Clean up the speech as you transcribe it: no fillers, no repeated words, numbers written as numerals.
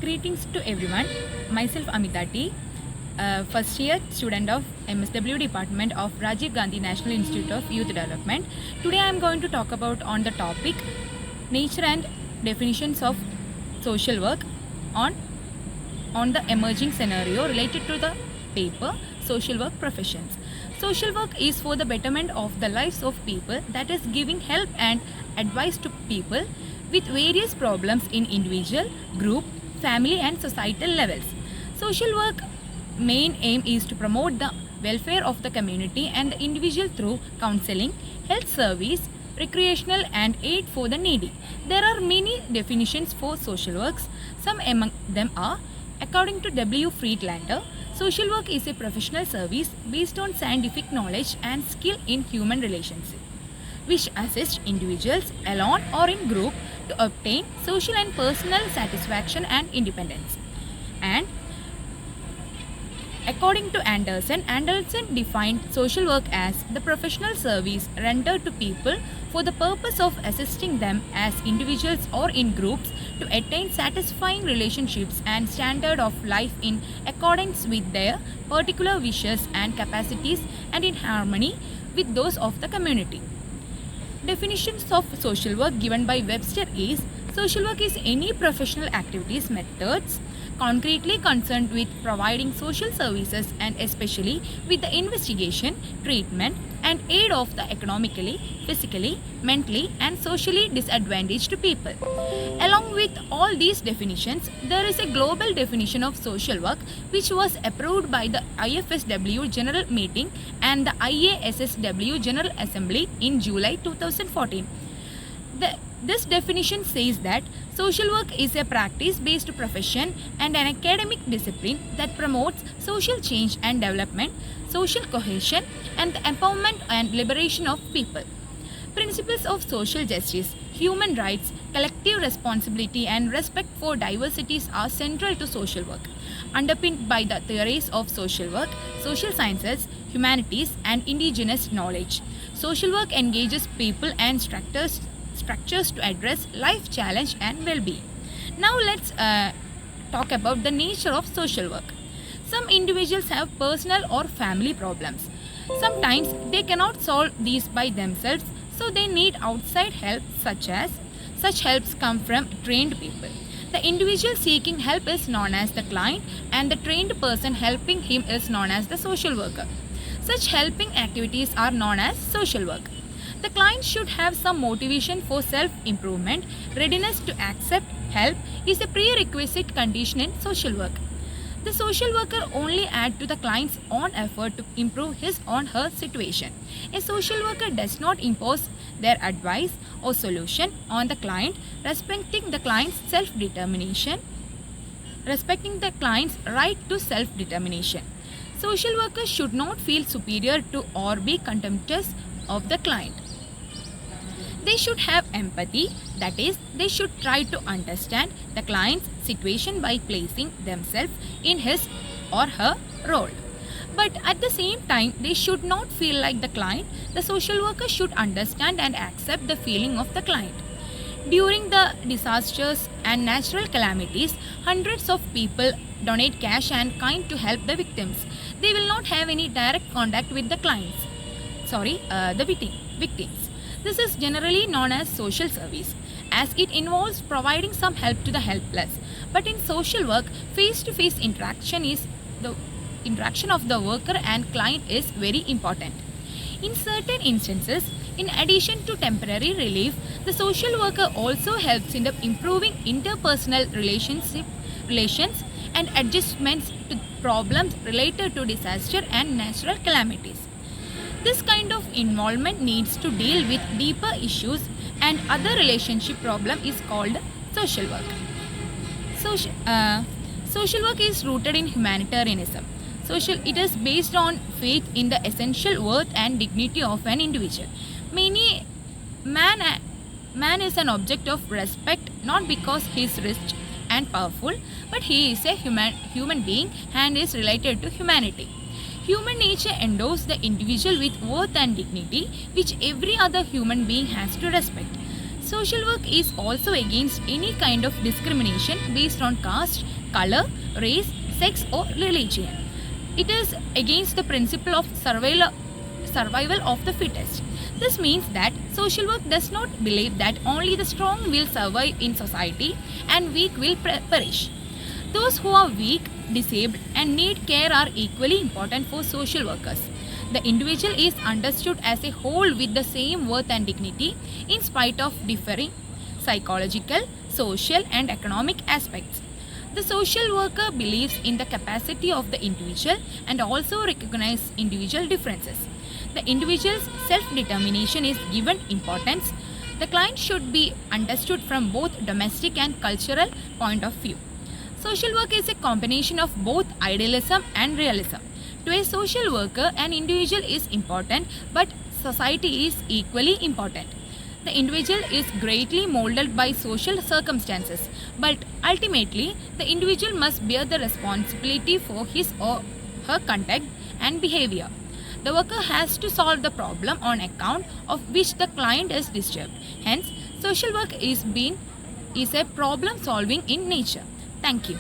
Greetings to everyone. Myself Amitha T, first year student of MSW Department of Rajiv Gandhi National Institute of Youth Development. Today I am going to talk about on the topic nature and definitions of social work on the emerging scenario related to the paper social work professions. Social work is for the betterment of the lives of people, that is giving help and advice to people with various problems in individual, group, family and societal levels. Social work main aim is to promote the welfare of the community and the individual through counseling, health service, recreational and aid for the needy. There are many definitions for social works. Some among them are, according to W. Friedlander, social work is a professional service based on scientific knowledge and skill in human relationships, which assist individuals alone or in group to obtain social and personal satisfaction and independence. And according to Anderson defined social work as the professional service rendered to people for the purpose of assisting them as individuals or in groups to attain satisfying relationships and standard of life in accordance with their particular wishes and capacities and in harmony with those of the community. Definitions of social work given by Webster is: social work is any professional activities methods concretely concerned with providing social services and especially with the investigation, treatment and aid of the economically, physically, mentally and socially disadvantaged people. Along with all these definitions, there is a global definition of social work which was approved by the IFSW General Meeting and the IASSW General Assembly in July 2014. This definition says that social work is a practice-based profession and an academic discipline that promotes social change and development, social cohesion, and the empowerment and liberation of people. Principles of social justice, human rights, collective responsibility, and respect for diversities are central to social work. Underpinned by the theories of social work, social sciences, humanities, and indigenous knowledge, social work engages people and structures to address life challenge and well-being. Now let's talk about the nature of social work. Some individuals have personal or family problems. Sometimes they cannot solve these by themselves, so they need outside help. Such helps come from trained people. The individual seeking help is known as the client and the trained person helping him is known as the social worker. Such helping activities are known as social work. The client should have some motivation for self-improvement. Readiness to accept help is a prerequisite condition in social work. The social worker only adds to the client's own effort to improve his or her situation. A social worker does not impose their advice or solution on the client, respecting the client's right to self-determination. Social workers should not feel superior to or be contemptuous of the client. They should have empathy, that is, they should try to understand the client's situation by placing themselves in his or her role. But at the same time, they should not feel like the client. The social worker should understand and accept the feeling of the client. During the disasters and natural calamities, hundreds of people donate cash and kind to help the victims. They will not have any direct contact with the victims. This is generally known as social service, as it involves providing some help to the helpless. But in social work, face-to-face interaction of the worker and client is very important. In certain instances, in addition to temporary relief, the social worker also helps in improving interpersonal relations and adjustments to problems related to disaster and natural calamities. This kind of involvement needs to deal with deeper issues and other relationship problem is called social work. Social work is rooted in humanitarianism. It is based on faith in the essential worth and dignity of an individual. Man is an object of respect not because he is rich and powerful, but he is a human being and is related to humanity. Human nature endows the individual with worth and dignity which every other human being has to respect. Social work is also against any kind of discrimination based on caste, color, race, sex, or religion. It is against the principle of survival of the fittest. This means that social work does not believe that only the strong will survive in society and weak will perish. Those who are weak, disabled, and need care are equally important for social workers. The individual is understood as a whole with the same worth and dignity in spite of differing psychological, social, and economic aspects. The social worker believes in the capacity of the individual and also recognizes individual differences. The individual's self-determination is given importance. The client should be understood from both domestic and cultural point of view. Social work is a combination of both idealism and realism. To a social worker, an individual is important, but society is equally important. The individual is greatly molded by social circumstances, but ultimately, the individual must bear the responsibility for his or her conduct and behavior. The worker has to solve the problem on account of which the client is disturbed. Hence, social work is a problem solving in nature. Thank you.